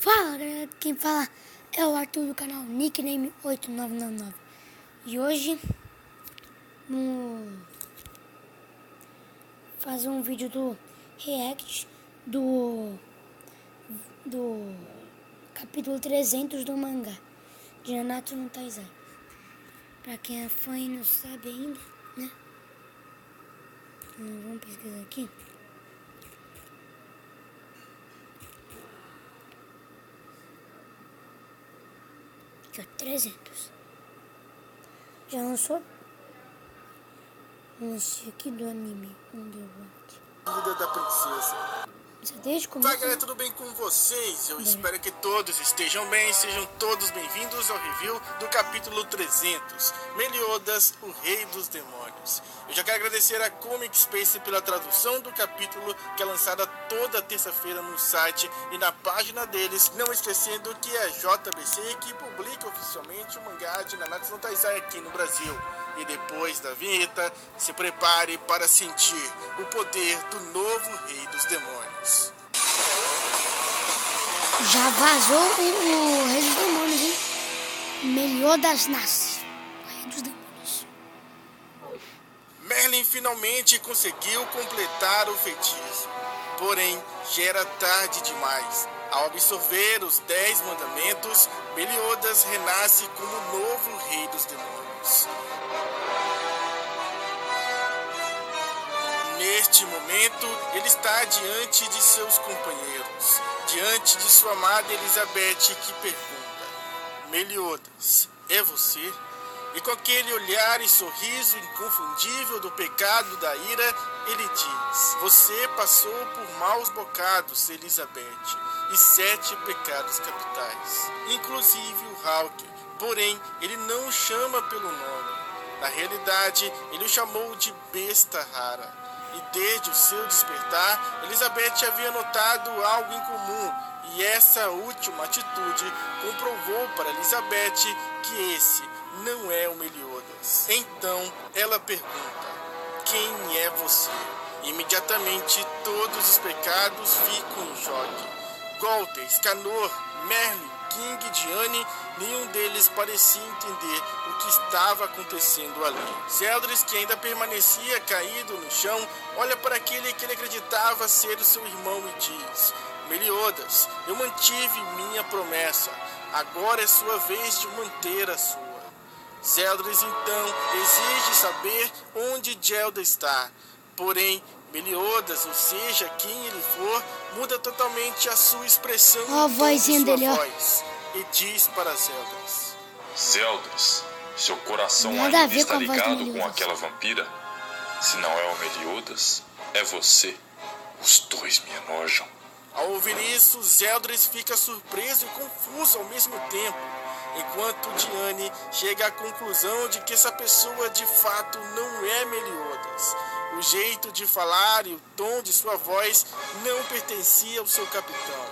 Fala galera, quem fala é o Arthur do canal Nickname 8999. E hoje vamos fazer um vídeo do react do capítulo 300 do mangá de Nanatsu no Taizai. Pra quem é fã e não sabe ainda, né? Então, vamos pesquisar aqui. Aqui, ó, 300. Já lançou? Vamos aqui do anime. Onde eu vou aqui? Vida da princesa. Desde o começo. Fala galera, tudo bem com vocês? Eu espero que todos estejam bem, sejam todos bem-vindos ao review do capítulo 300, Meliodas, o Rei dos Demônios. Eu já quero agradecer a Comic Space pela tradução do capítulo, que é lançada toda terça-feira no site e na página deles, não esquecendo que é a JBC que publica oficialmente o mangá de Nanatsu no Taizai aqui no Brasil. E depois da vinheta, se prepare para sentir o poder do novo Rei dos Demônios. Já vazou o Rei dos Demônios, hein? Meliodas nasce. O Rei dos Demônios. Merlin finalmente conseguiu completar o feitiço. Porém, já era tarde demais. Ao absorver os 10 mandamentos, Meliodas renasce como novo Rei dos Demônios. Neste momento, ele está diante de seus companheiros, diante de sua amada Elizabeth, que pergunta: Meliodas, é você? E com aquele olhar e sorriso inconfundível do pecado da ira, ele diz: você passou por maus bocados, Elizabeth, e 7 pecados capitais, inclusive o Hawk. Porém, ele não o chama pelo nome. Na realidade, ele o chamou de besta rara. E desde o seu despertar, Elizabeth havia notado algo incomum, e essa última atitude comprovou para Elizabeth que esse não é o Meliodas. Então ela pergunta: quem é você? Imediatamente todos os pecados ficam em choque. Golter, Scanor, Merlin, King, Diane, nenhum deles parecia entender o que estava acontecendo ali. Zeldris, que ainda permanecia caído no chão, olha para aquele que ele acreditava ser o seu irmão e diz: Meliodas, eu mantive minha promessa, agora é sua vez de manter a sua. Zeldris então exige saber onde Gelda está, porém Meliodas, ou seja, quem ele for, muda totalmente a sua expressão Ó, a vozinha dele, ó. E diz para Zeldris: Zeldris, seu coração Nada a ainda ver está com a voz do ligado com Meliodas. aquela vampira? Se não é o Meliodas, é você. Os dois me enojam. Ao ouvir isso, Zeldris fica surpreso e confuso ao mesmo tempo, enquanto Diane chega à conclusão de que essa pessoa de fato não é Meliodas. O jeito de falar e o tom de sua voz não pertencia ao seu capitão.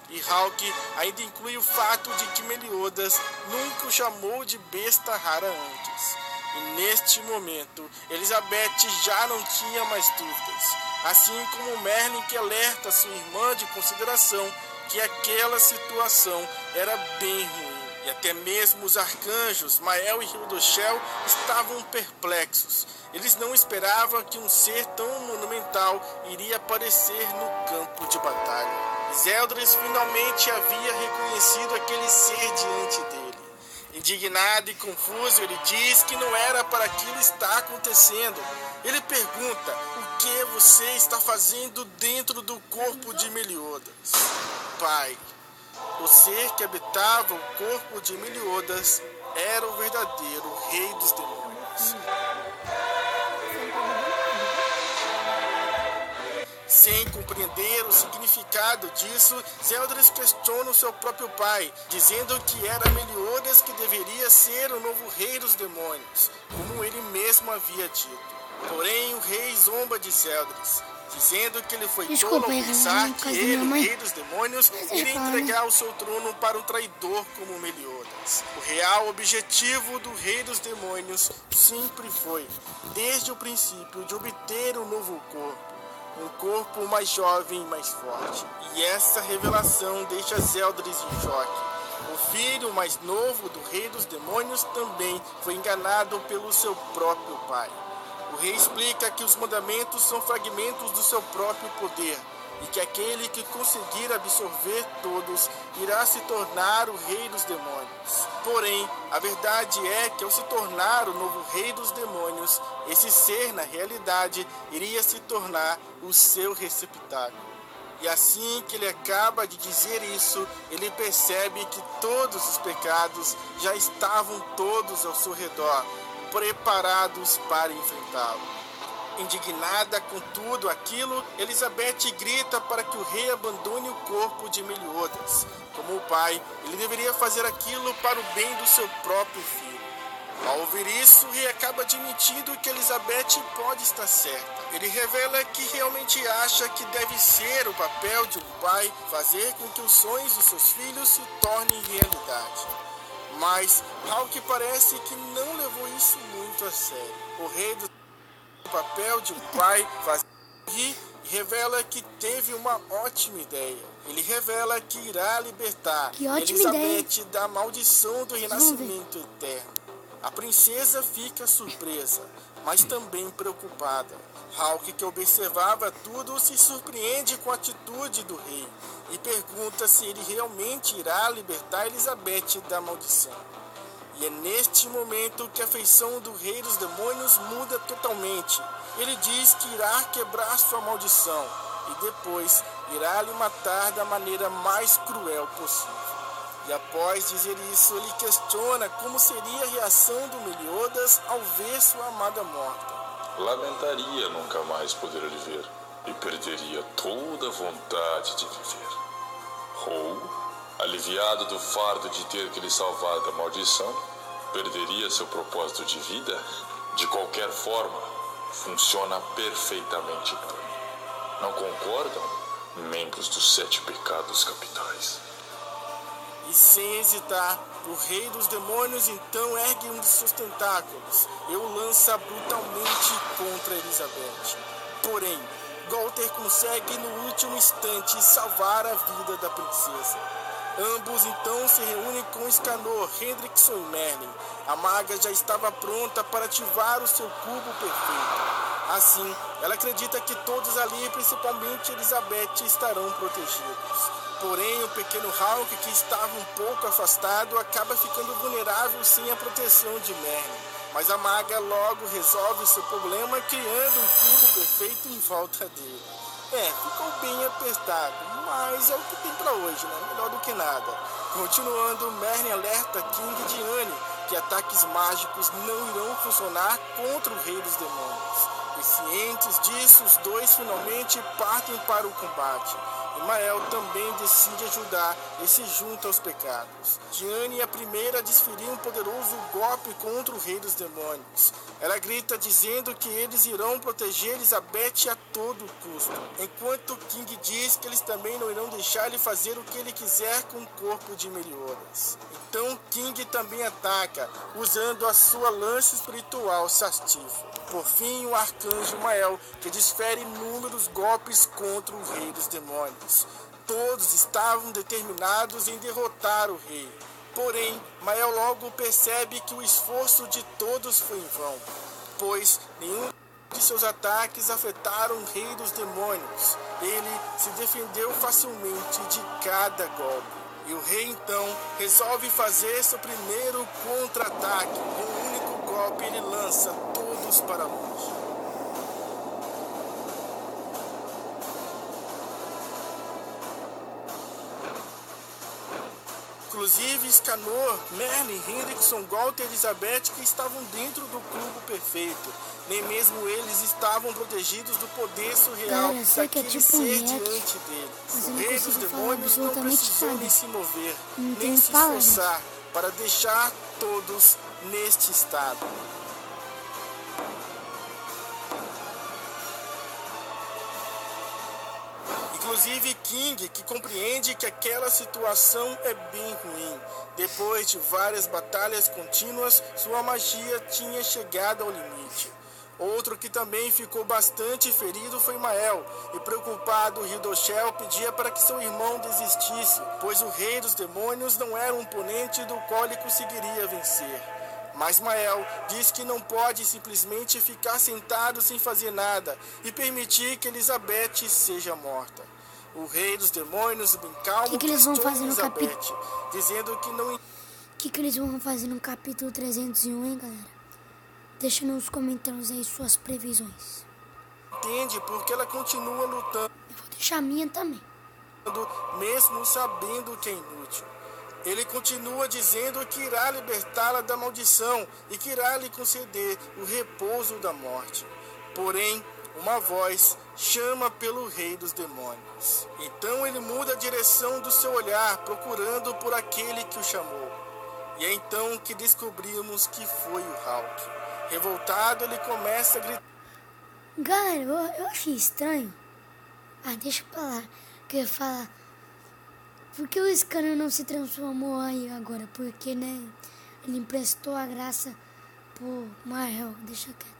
E Hawk ainda inclui o fato de que Meliodas nunca o chamou de besta rara antes. E neste momento, Elizabeth já não tinha mais dúvidas, assim como Merlin, que alerta sua irmã de consideração que aquela situação era bem ruim. E até mesmo os arcanjos, Mael e Hildoshel, estavam perplexos. Eles não esperavam que um ser tão monumental iria aparecer no campo de batalha. Zeldris finalmente havia reconhecido aquele ser diante dele. Indignado e confuso, ele diz que não era para aquilo estar acontecendo. Ele pergunta: o que você está fazendo dentro do corpo de Meliodas? Pai, o ser que habitava o corpo de Meliodas era o verdadeiro Rei dos Demônios. Sem compreender o significado disso, Zeldris questiona o seu próprio pai, dizendo que era Meliodas que deveria ser o novo Rei dos Demônios, como ele mesmo havia dito. Porém, o rei zomba de Zeldris, dizendo que ele foi tolo ao pensar que ele, o Rei dos Demônios, iria entregar o seu trono para um traidor como Meliodas. O real objetivo do Rei dos Demônios sempre foi, desde o princípio, de obter um novo corpo. um corpo mais jovem e mais forte. E essa revelação deixa Zeldris em choque. O filho mais novo do rei dos demônios também foi enganado pelo seu próprio pai. O rei explica que os mandamentos são fragmentos do seu próprio poder e que aquele que conseguir absorver todos irá se tornar o rei dos demônios. Porém, a verdade é que ao se tornar o novo rei dos demônios, esse ser, na realidade, iria se tornar o seu receptáculo. E assim que ele acaba de dizer isso, ele percebe que todos os pecados já estavam todos ao seu redor, preparados para enfrentá-lo. Indignada com tudo aquilo, Elizabeth grita para que o rei abandone o corpo de Meliodas. Como o pai, ele deveria fazer aquilo para o bem do seu próprio filho. Ao ouvir isso, o rei acaba admitindo que Elizabeth pode estar certa. Ele revela que realmente acha que deve ser o papel de um pai fazer com que os sonhos dos seus filhos se tornem realidade. Mas, ao que parece que não levou isso muito a sério. O rei do papel de um pai fazer e revela que teve uma ótima ideia. Ele revela que irá libertar Elizabeth da maldição do renascimento eterno. A princesa fica surpresa, mas também preocupada. Hawke, que observava tudo, se surpreende com a atitude do rei e pergunta se ele realmente irá libertar Elizabeth da maldição. E é neste momento que a feição do rei dos demônios muda totalmente. Ele diz que irá quebrar sua maldição e depois irá lhe matar da maneira mais cruel possível. E após dizer isso, ele questiona como seria a reação do Meliodas ao ver sua amada morta. Lamentaria nunca mais poder lhe ver e perderia toda a vontade de viver. Ou, aliviado do fardo de ter que lhe salvar da maldição, perderia seu propósito de vida? De qualquer forma, funciona perfeitamente para mim. Não concordam, membros dos 7 pecados capitais? E sem hesitar, o rei dos demônios então ergue um de seus tentáculos e o lança brutalmente contra Elizabeth. Porém, Gunther consegue no último instante salvar a vida da princesa. Ambos então se reúnem com Escanor, Hendrickson e Merlin. A maga já estava pronta para ativar o seu cubo perfeito. Assim, ela acredita que todos ali, principalmente Elizabeth, estarão protegidos. Porém, o pequeno Hawke, que estava um pouco afastado, acaba ficando vulnerável sem a proteção de Merlin. Mas a maga logo resolve seu problema criando um cubo perfeito em volta dele. Ficou bem apertado, mas é o que tem pra hoje, né? Melhor do que nada. Continuando, Merlin alerta King e Diane que ataques mágicos não irão funcionar contra o Rei dos Demônios. E cientes disso, os dois finalmente partem para o combate. E Mael também decide ajudar e se junta aos pecados. Diane é a primeira a desferir um poderoso golpe contra o Rei dos Demônios. Ela grita dizendo que eles irão proteger Elizabeth a todo custo, enquanto King diz que eles também não irão deixar ele fazer o que ele quiser com o corpo de Meliodas. Então King também ataca, usando a sua lança espiritual Sastifa. Por fim, o arcanjo Mael, que desfere inúmeros golpes contra o Rei dos Demônios. Todos estavam determinados em derrotar o rei. Porém, Mael logo percebe que o esforço de todos foi em vão, pois nenhum de seus ataques afetaram o Rei dos Demônios. Ele se defendeu facilmente de cada golpe. E o rei então resolve fazer seu primeiro contra-ataque. Com um único golpe ele lança todos para longe. Inclusive Escanor, Merlin, Hendrickson, Gunther e Elizabeth, que estavam dentro do cubo perfeito. Nem mesmo eles estavam protegidos do poder surreal daquele ser diante deles. O Rei dos Demônios não precisou nem se mover, nem se esforçar para deixar todos neste estado. Inclusive King, que compreende que aquela situação é bem ruim. Depois de várias batalhas contínuas, sua magia tinha chegado ao limite. Outro que também ficou bastante ferido foi Mael, e preocupado, Hidoshel pedia para que seu irmão desistisse, pois o rei dos demônios não era um oponente do qual ele conseguiria vencer. Mas Mael diz que não pode simplesmente ficar sentado sem fazer nada e permitir que Elizabeth seja morta. O rei dos demônios, bem calmo, que eles vão fazer no Elizabeth, dizendo que não... O que eles vão fazer no capítulo 301, hein, galera? Deixa nos comentários aí suas previsões. entende porque ela continua lutando, Eu vou deixar a minha também. mesmo sabendo que é inútil. Ele continua dizendo que irá libertá-la da maldição e que irá lhe conceder o repouso da morte. Porém, uma voz chama pelo rei dos demônios. Então ele muda a direção do seu olhar, procurando por aquele que o chamou. E é então que descobrimos que foi o Hulk. Revoltado, ele começa a gritar. Galera, eu achei estranho. Deixa pra lá. Que eu ia falar. Por que o Scanner não se transformou aí agora? Porque, né? Ele emprestou a graça pro Mael. Deixa quieto.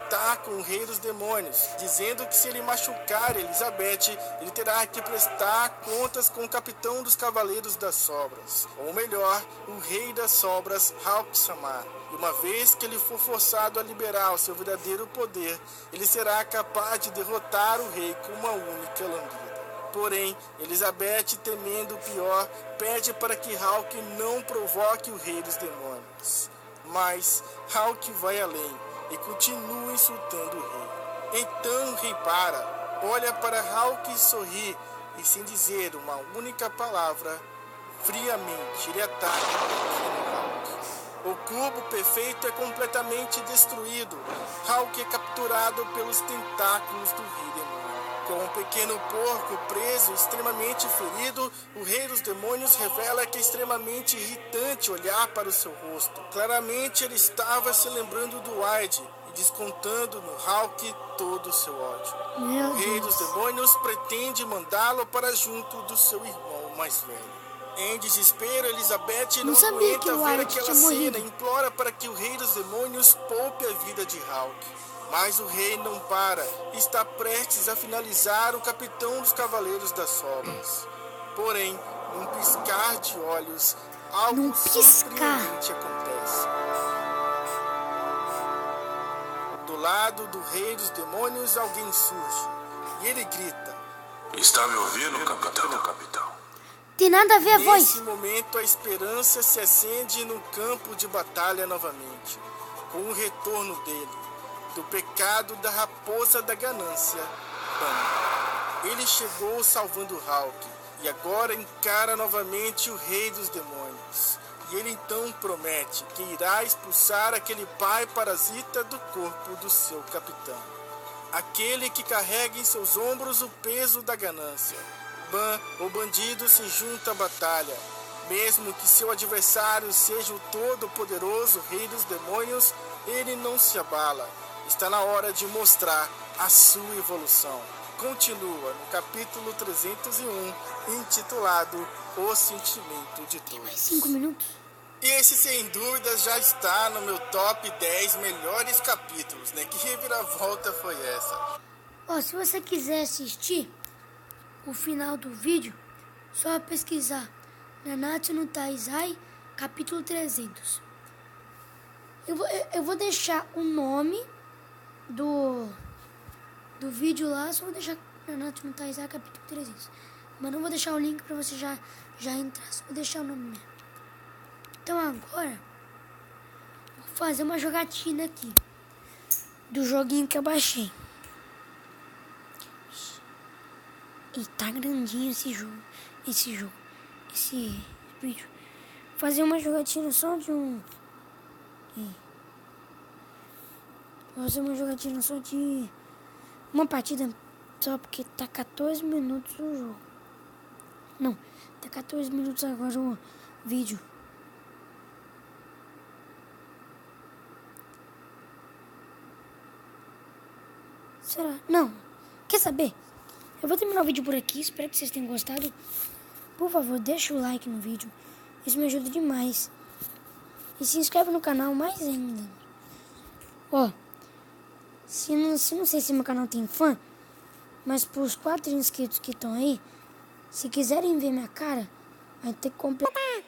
Tá com o rei dos demônios, dizendo que se ele machucar Elizabeth, ele terá que prestar contas com o capitão dos Cavaleiros das Sobras, ou melhor, o rei das Sobras, Hulk-sama. E uma vez que ele for forçado a liberar o seu verdadeiro poder, ele será capaz de derrotar o rei com uma única lambida. Porém, Elizabeth, temendo o pior, pede para que Hulk não provoque o rei dos demônios. Mas Hulk vai além e continua insultando o rei. Então o rei para, olha para Hulk e sorri, e sem dizer uma única palavra, friamente ele ataca o pequeno Hulk. O cubo perfeito é completamente destruído. Hulk é capturado pelos tentáculos do rei demônio. Com um pequeno porco preso, extremamente ferido, o rei dos demônios revela que é extremamente irritante olhar para o seu rosto. Claramente ele estava se lembrando do Hyde e descontando no Hulk todo o seu ódio. Meu O rei Deus. dos demônios pretende mandá-lo para junto do seu irmão mais velho. Em desespero, Elizabeth não sabia que aguenta o ver Hyde aquela tinha cena morrido. e implora para que o rei dos demônios poupe a vida de Hulk. Mas o rei não para, está prestes a finalizar o capitão dos Cavaleiros das Sobras. Porém, num piscar de olhos, algo Num piscar. surpreendente acontece. Do lado do rei dos demônios, alguém surge, e ele grita. Está me ouvindo, capitão? Tem nada a ver a voz. Nesse momento, a esperança se acende no campo de batalha novamente, com o retorno dele, do pecado da raposa da ganância, Ban. Ele chegou salvando Hulk, e agora encara novamente o rei dos demônios. E ele então promete que irá expulsar aquele pai parasita do corpo do seu capitão. Aquele que carrega em seus ombros o peso da ganância. Ban, o bandido, se junta à batalha. Mesmo que seu adversário seja o todo-poderoso rei dos demônios, ele não se abala. Está na hora de mostrar a sua evolução. Continua no capítulo 301, intitulado O Sentimento de Todos. 5 minutos. E esse, sem dúvida, já está no meu top 10 melhores capítulos, né? Que reviravolta foi essa? Se você quiser assistir o final do vídeo, só pesquisar Nanatsu no Taizai, capítulo 300. Eu vou deixar o nome do vídeo lá, só vou deixar Nanatsu no Taizai, capítulo 300. Mas não vou deixar o link pra você já entrar, só vou deixar o nome mesmo. Então agora, vou fazer uma jogatina aqui do joguinho que eu baixei. E tá grandinho esse vídeo. Vou fazer uma jogatina só de um... Vou fazer uma jogatina só de uma partida só, porque tá 14 minutos o jogo. Não, tá 14 minutos agora o vídeo. Será? Não. Quer saber? Eu vou terminar o vídeo por aqui. Espero que vocês tenham gostado. Por favor, deixa o like no vídeo. Isso me ajuda demais. E se inscreve no canal mais ainda. se não sei se meu canal tem fã, mas pros 4 inscritos que estão aí, se quiserem ver minha cara, vai ter que completar